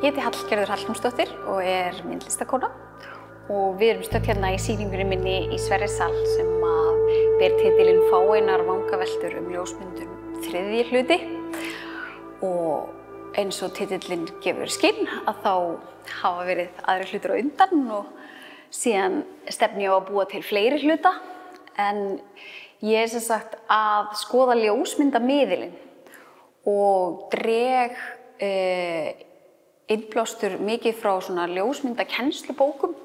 Ég heiti Hallgerður Hallgrímsdóttir og myndlistakona og við erum stödd hérna í sýningunni minni í Sverrisal sem ber titilinn Fáeinar vangaveltur ljósmyndun þriðji hluti og eins og titillinn gefur skinn að þá hafa verið aðrir hlutir á undan og síðan stefni ég á að búa til fleiri hluta en ég sem sagt að skoða ljósmyndamiðilinn og dreg innblástur mikið frá svona ljósmyndakennslubókum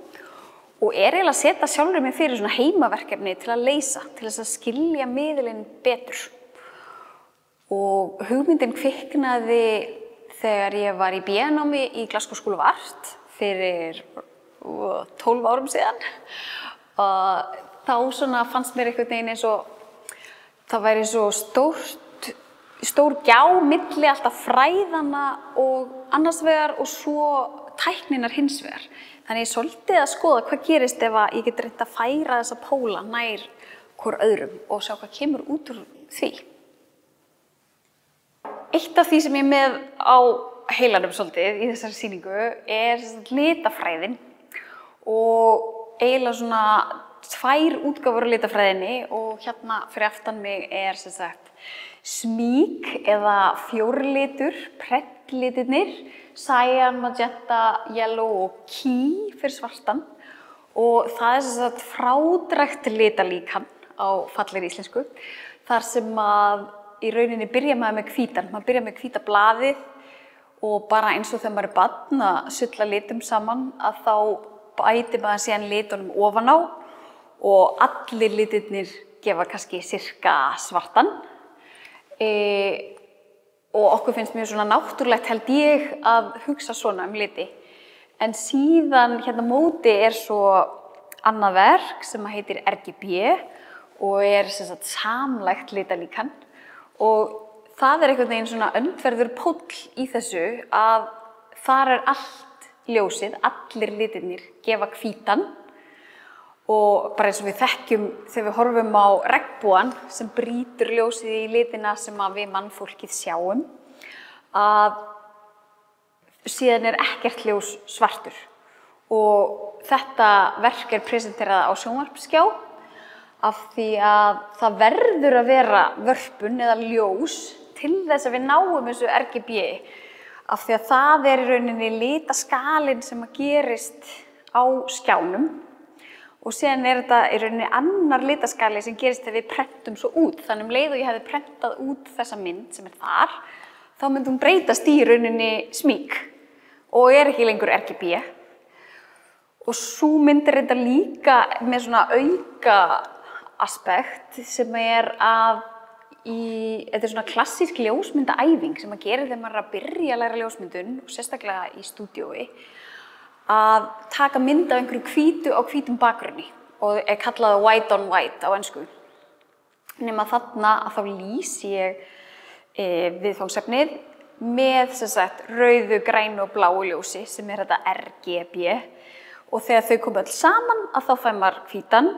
og eiginlega að setja sjálfur mig fyrir svona heimaverkefni til að leysa, til þess að skilja miðilinn betur. Og hugmyndin kviknaði þegar ég var í B.námi í Glasgow School of Art fyrir 12 árum síðan. Og þá svona fannst mér einhvern veginn eins og það væri svo stór gjá milli alltaf fræðanna og annars vegar og svo tækninnar hins vegar. Þannig ég svolítið að skoða hvað gerist ef ég get reynt að færa þessa póla nær hvor öðrum og sjá hvað kemur út úr því. Eitt af því sem ég með á heilanum svolítið í þessari sýningu litafræðin og eiginlega svona 2 útgáfur á litafræðinni og hérna fyrir aftan mig sem sagt smík eða 4 litur, prentlitirnir, cyan, magenta, yellow og key fyrir svartan og það sem sagt frádrægt litalíkan á fallegri íslensku þar sem í rauninni byrja maður með hvítan, maður byrja með hvíta blaðið og bara eins og þegar maður barn að sulla litum saman að þá bætir maður síðan litunum ofan á og allir litirnir gefa kannski sirka svartan. Og okkur finnst mjög svona náttúrulegt held ég að hugsa svona liti. En síðan hérna móti svo annað verk sem heitir RGB og sem sagt samlægt litalíkan og það einhvern veginn svona öndverður póll í þessu að þar allt ljósið, allir litirnir gefa hvítan og bara eins og við þekkjum þegar við horfum á regnbogann sem brýtur ljósið í litina sem við mannfólkið sjáum að síðan ekkert ljós svartur og þetta verk presenterað á sjónvarpsskjá af því að það verður að vera vörpun eða ljós til þess að við náum þessu RGB af því að það í rauninni litaskalinn sem gerist á skjánum og síðan þetta í rauninni annar litaskali sem gerist þegar við prentum svo út. Þannig leið og ég hefði prentað út þessa mynd sem þar, þá myndi hún breytast í rauninni smík og ekki lengur RGB. Og svo myndir þetta líka með svona auka aspekt sem að þetta svona klassísk ljósmyndaæfing sem gerir þegar maður að byrja að læra ljósmyndun og sérstaklega í stúdíói að taka mynd af einhverju hvítu á hvítum bakgrunni og kallað white on white á ensku. Nema þarna að þá lýsi ég viðfangsefnið með sem sagt rauðu, grænu og bláu ljósi sem þetta RGB og þegar þau koma öll saman að þá fær maður hvítan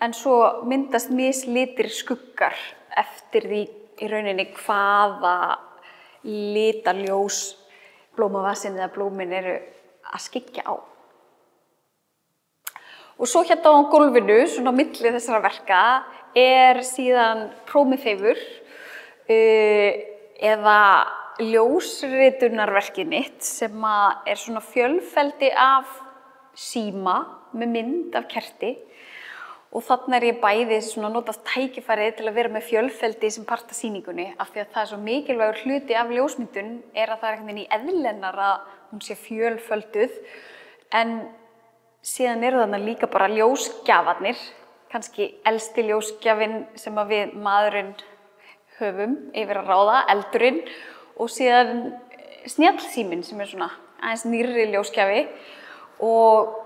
en svo myndast mislitir skuggar eftir því í rauninni hvaða litaljós blómavasinn eða blómin eru að skyggja á. Og svo hérna á gólfinu, svona á milli þessara verka, síðan Prometheus eða ljósritunarverkið mitt sem svona fjölfeldi af síma með mynd af kerti og þarna ég bæði svona notað tækifærið til að vera með fjölfeldi sem part af sýningunni af því að það svo mikilvægur hluti af ljósmyndun að það einhvern veginn í eðlennar að hún sé fjölfölduð en síðan þarna líka bara ljósgjafarnir, kannski elsti ljósgjafinn sem við maðurinn höfum yfir að ráða, eldurinn og síðan snjallsíminn sem svona aðeins nýrri ljósgjafi og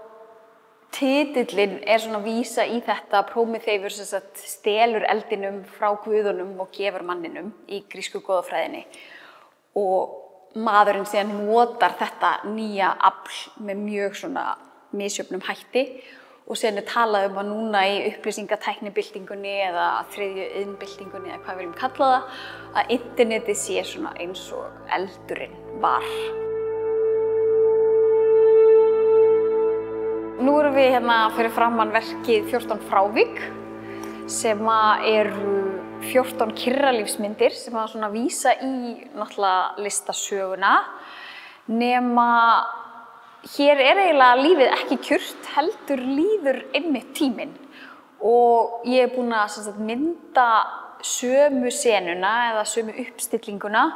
titillinn svona vísa í þetta Prometheus stelur eldinum frá guðunum og gefur manninum í grísku goðafræðinni og maðurinn síðan notar þetta nýja afl með mjög svona misjöfnum hætti og síðan talað að núna í upplýsingatæknibyltingunni eða þriðju iðnbyltingunni eða hvað við viljum kalla það að internetið sé svona eins og eldurinn var. Nú erum við hérna fyrir framan verkið 14 frávik sem eru 14 kyrralífsmyndir sem svona vísa í náttúrulega listasöguna nema hér eiginlega lífið ekki kyrrt heldur líður einmitt tíminn og ég búin að mynda sömu senuna eða sömu uppstillinguna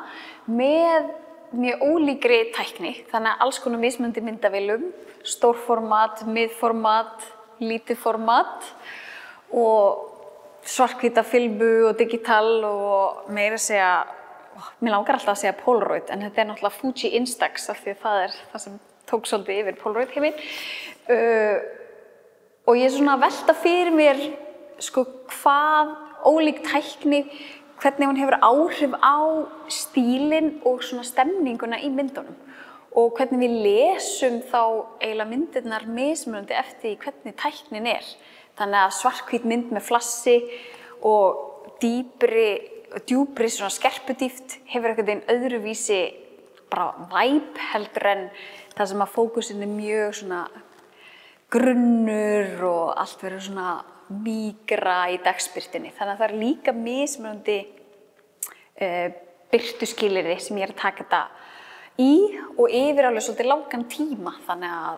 með mjög ólíkri tækni, þannig að alls konar mismunandi myndavélum, stórformat, miðformat, lítið format og svarthvíta filmu og digital og meira að segja, mér langar alltaf að segja Polaroid en þetta náttúrulega Fuji Instax af því að það það sem tók svolítið yfir Polaroid heiminn og ég svona velta fyrir mér sko hvað ólík tækni hvernig hún hefur áhrif á stílinn og svona stemninguna í myndunum og hvernig við lesum þá eiginlega myndirnar mismunandi eftir hvernig tæknin Þannig að svarthvít mynd með flassi og djúpri svona skerpudýpt hefur einhvern veginn öðruvísi bara vibe heldur en það sem að fókusinn mjög svona grunnur og allt verður svona mýgra í dagsbirtunni. Þannig að það líka mismunandi birtuskilyrði sem ég að taka þetta í og yfir alveg svolítið langan tíma. Þannig að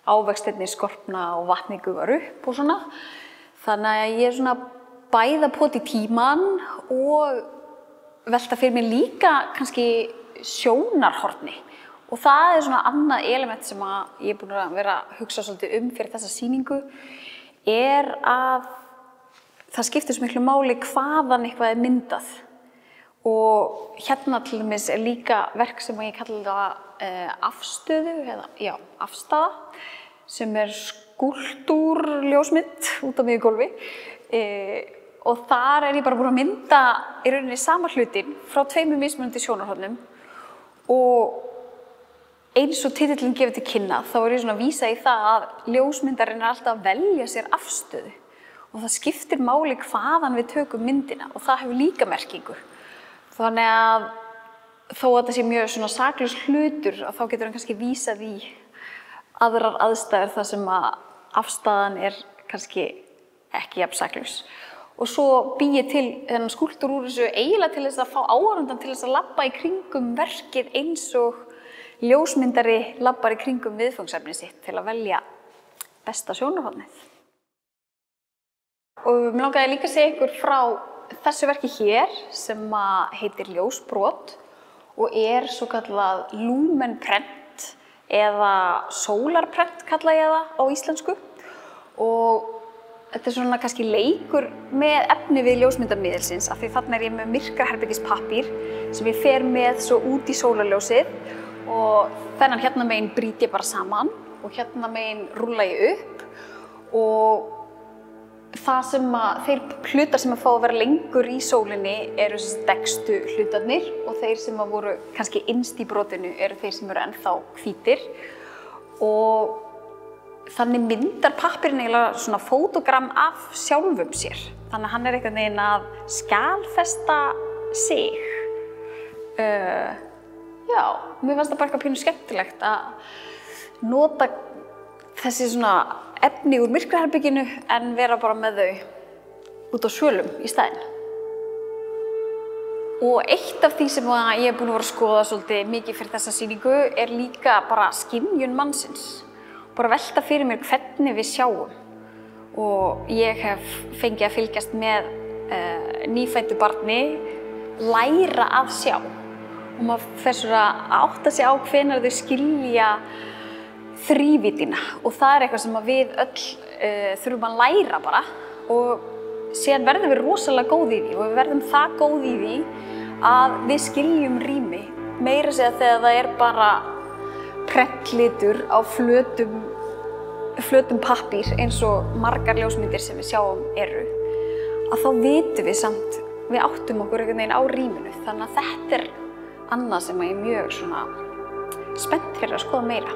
ávextirnir skorpna og vatnið gufar upp og svona. Þannig að ég svona bæða poti tíman og velta fyrir mér líka kannski sjónarhorni. Og það svona annað element sem ég er búin að vera að hugsa svolítið fyrir þessa sýningu að það skiptir svo miklu máli hvaðan eitthvað myndað. Og hérna til dæmis líka verk sem ég kalla afstöðu, eða afstaða, sem skúlptúrljósmynd út á miðju gólfi. Og þar ég bara búin að mynda í rauninni sama hlutin frá tveimur mismunandi sjónarhornum. Og eins og titillinn gefur til kynna, þá ég svona að vísa í það að ljósmyndarinn alltaf að velja sér afstöðu. Og það skiptir máli hvaðan við tökum myndina og það hefur líka merkingu. Þannig að þó að þetta sé mjög svona saklaus hlutur, þá getur hann kannski vísað í aðrar aðstæður þar sem að afstæðan kannski ekki jafn saklaus. Og svo bý ég til þennan skúlptúr úr þessu eiginlega til þess að fá áhorfandann til þess að labba í kringum verkið eins og ljósmyndari labbar í kringum viðfangsefnið sitt til að velja besta sjónarhornið. Og mér langaði líka að segja ykkur frá þessu verki hér sem heitir Ljósbrot og svokallað lumenprent eða sólarprent kalla ég það á íslensku. Og þetta svona kannski leikur með efni við ljósmyndamiðilsins af því þarna ég með myrkraherbergispappír sem ég fer með svo út í sólarljósið og þennan hérna megin brýt ég bara saman og hérna megin rúlla ég upp og það sem þeir hlutar sem fá að vera lengur í sólinni eru dekkstu hlutarnir og þeir sem voru kannski innst í brotinu eru þeir sem eru ennþá hvítir og þannig myndar pappírinn eiginlega svona fótógram af sjálfum sér. Þannig að hann einhvern veginn að skjalfesta sig. Já, mér fannst það bara eitthvað pínu skemmtilegt að nota þessi svona efni úr myrkraherberginu en vera bara með þau út á svölum í staðinn. Og eitt af því sem ég búin að vera að skoða svolítið mikið fyrir þessa sýningu líka bara skynjun mannsins. Bara velta fyrir mér hvernig við sjáum. Og ég hef fengið að fylgjast með nýfæddu barni læra að sjá. Og maður fer svona að átta sig á hvenær þau skilja þrívíddina og það eitthvað sem við öll þurfum að læra bara og síðan verðum við rosalega góð í því og við verðum það góð í því að við skiljum rými meira segja þegar það bara prentlitur á flötum pappír eins og margar ljósmyndir sem við sjáum að þá vitum við samt við áttum okkur einhvern veginn á rýminu þannig að þetta annað sem ég mjög svona spennt fyrir að skoða meira.